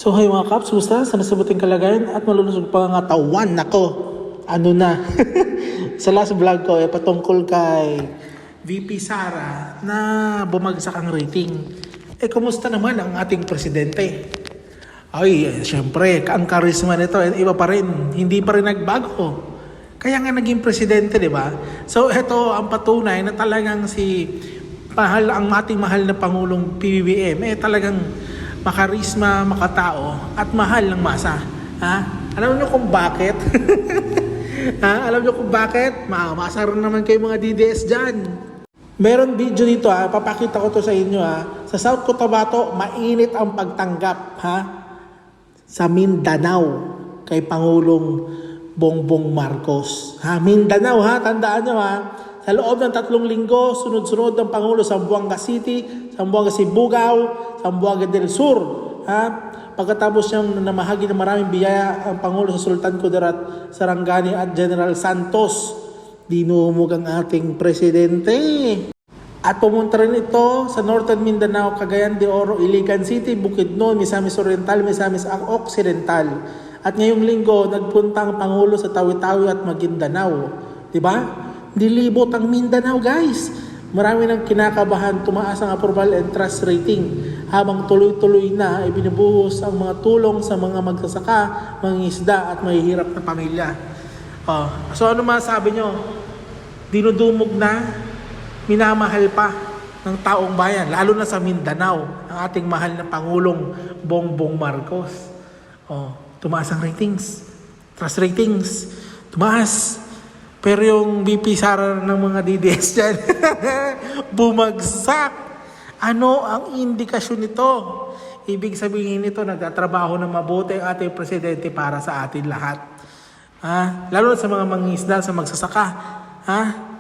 So hi mga kaps, kumusta? Sana sa buting kalagayan at malulusog pa nga tawan. Nako, ano na? Sa last vlog ko, patungkol kay VP Sara na bumagsak ang rating. Kumusta naman ang ating presidente? Ay, syempre, ang karisma nito, iba pa rin. Hindi pa rin nagbago. Kaya nga naging presidente, di ba? So ito ang patunay na talagang ang ating mahal na Pangulong PBBM, talagang makarisma, makatao, at mahal ng masa. Ha? Alam niyo kung bakit? Ha? Alam niyo kung bakit? Maasa rin naman kayo mga DDS dyan. Meron video dito, papakita ko to sa inyo. Sa South Cotabato, mainit ang pagtanggap sa Mindanao kay Pangulong Bongbong Marcos. Mindanao, tandaan nyo. Sa loob ng 3 linggo, sunod-sunod ng Pangulo sa Zamboanga City, Zamboanga Sibugao, Zamboanga del Sur. Pagkatapos niyang namahagi ng maraming biyaya ang Pangulo sa Sultan Kudarat, Sarangani at General Santos, dinumog ang ating presidente. At pumunta rin ito sa Northern Mindanao, Cagayan de Oro, Iligan City, Bukidnon, Misamis Oriental, Misamis Occidental. At ngayong linggo, nagpunta ang Pangulo sa Tawi-Tawi at Maguindanao. Diba? Dilibot ang Mindanao, guys. Marami nang kinakabahan, tumaas ang approval and trust rating. Habang tuloy-tuloy na, ibinubuhos ang mga tulong sa mga magsasaka, mga isda at mahihirap na pamilya. So ano masabi nyo? Dinudumog na, minamahal pa ng taong bayan, lalo na sa Mindanao, ang ating mahal na Pangulong Bongbong Marcos. Tumaas ang ratings. Trust ratings. Tumaas. Pero yung VP Sara ng mga DDS dyan, bumagsak. Ano ang indikasyon nito? Ibig sabihin nito, nagtatrabaho ng mabuti ang ating presidente para sa atin lahat. Lalo na sa mga mangingisda, sa magsasaka.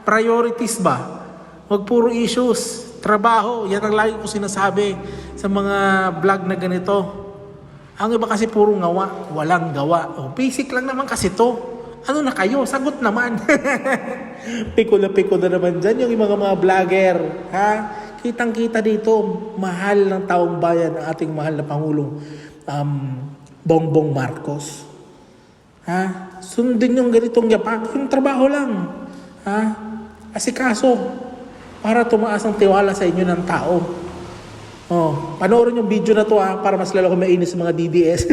Priorities ba? Huwag puro issues. Trabaho. Yan ang lagi ko sinasabi sa mga vlog na ganito. Ang iba kasi puro ngawa. Walang gawa. Basic lang naman kasi to. Ano na kayo? Sagot naman. Piko na naman dyan yung mga vlogger. Kitang-kita dito, mahal ng taong bayan ang ating mahal na Pangulong Bongbong Marcos. Sundin yung ganitong yapak. Yung trabaho lang. Asikaso. Para tumaas ang tiwala sa inyo ng tao. Panoorin yung video na to para mas lalo ko mainis sa mga DDS.